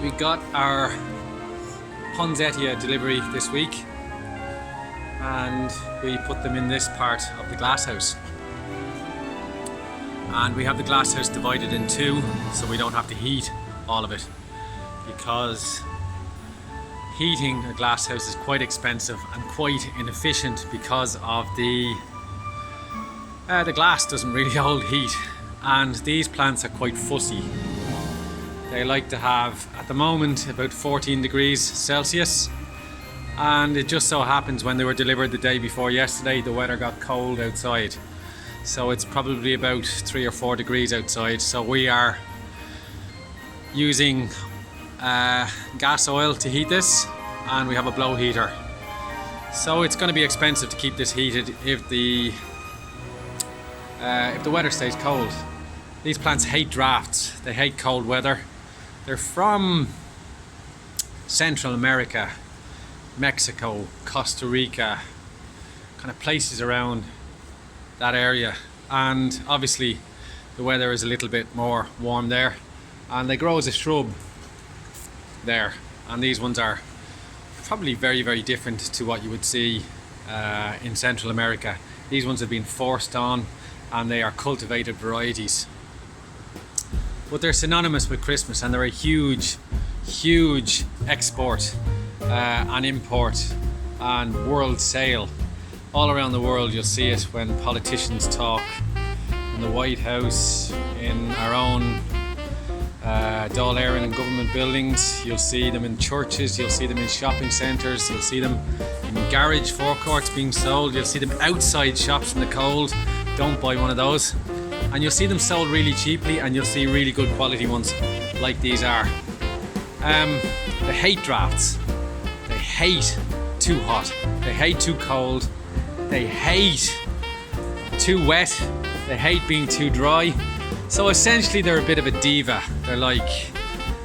We got our Poinsettia delivery this week and we put them in this part of the glasshouse. And we have the glasshouse divided in two so we don't have to heat all of it, because heating a glasshouse is quite expensive and quite inefficient because of the glass doesn't really hold heat, and these plants are quite fussy. They like to have, at the moment, about 14 degrees Celsius, and it just so happens when they were delivered the day before yesterday, the weather got cold outside. So it's probably about 3 or 4 degrees outside. So we are using gas oil to heat this, and we have a blow heater. So it's going to be expensive to keep this heated if the weather stays cold. These plants hate drafts. They hate cold weather. They're from Central America, Mexico, Costa Rica, kind of places around that area, and obviously the weather is a little bit more warm there, and they grow as a shrub there, and these ones are probably very, very different to what you would see in Central America. These ones have been forced on and they are cultivated varieties, but they're synonymous with Christmas, and they're a huge export and import and world sale. All around the world you'll see it when politicians talk, in the White House, in our own Dáil Éireann and government buildings. You'll see them in churches, you'll see them in shopping centres, you'll see them in garage forecourts being sold, you'll see them outside shops in the cold. Don't buy one of those. And you'll see them sold really cheaply, and you'll see really good quality ones like these are. They hate drafts, they hate too hot, they hate too cold, they hate too wet, they hate being too dry. So essentially they're a bit of a diva. They're like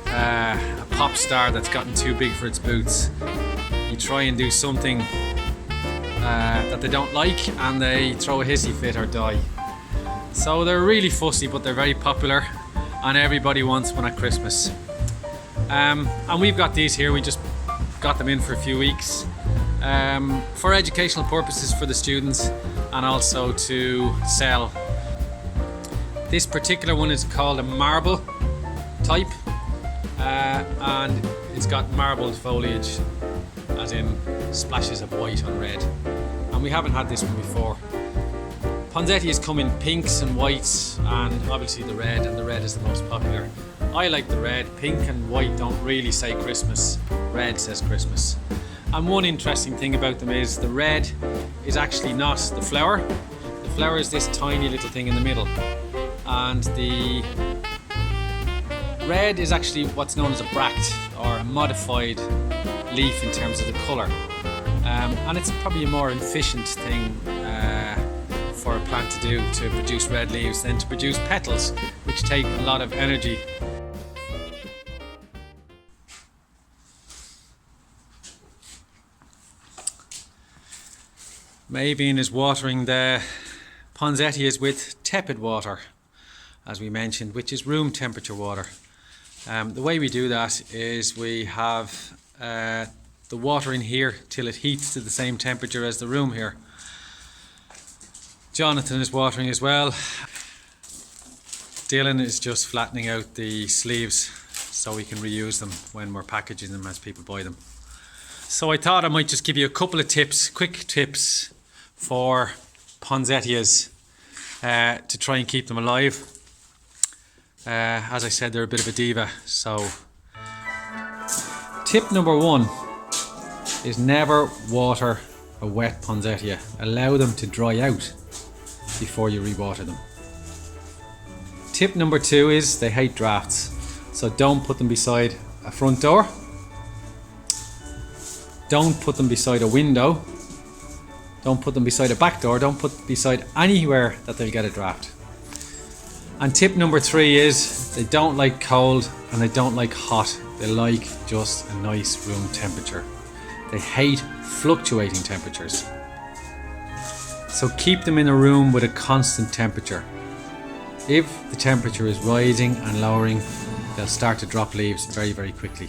a pop star that's gotten too big for its boots. You try and do something that they don't like and they throw a hissy fit or die. So they're really fussy, but they're very popular and everybody wants one at Christmas. And we've got these here, we just got them in for a few weeks. For educational purposes for the students, and also to sell. This particular one is called a marble type, and it's got marbled foliage, as in splashes of white on red, and we haven't had this one before. Poinsettias come in pinks and whites, and obviously the red, and the red is the most popular. I like the red. Pink and white don't really say Christmas, red says Christmas. And one interesting thing about them is the red is actually not the flower. The flower is this tiny little thing in the middle. And the red is actually what's known as a bract, or a modified leaf in terms of the colour. And it's probably a more efficient thing for a plant to do, to produce red leaves, than to produce petals, which take a lot of energy. Mavian is watering the poinsettias with tepid water, as we mentioned, which is room temperature water. The way we do that is we have the water in here till it heats to the same temperature as the room here. Jonathan is watering as well. Dylan is just flattening out the sleeves so we can reuse them when we're packaging them as people buy them. So I thought I might just give you a couple of tips, quick tips for poinsettias to try and keep them alive. As I said, they're a bit of a diva. So tip number 1 is never water a wet poinsettia. Allow them to dry out before you re-water them. Tip number 2 is they hate drafts. So don't put them beside a front door. Don't put them beside a window. Don't put them beside a back door. Don't put them beside anywhere that they'll get a draft. And tip number 3 is they don't like cold and they don't like hot. They like just a nice room temperature. They hate fluctuating temperatures. So keep them in a room with a constant temperature. If the temperature is rising and lowering, they'll start to drop leaves very, very quickly.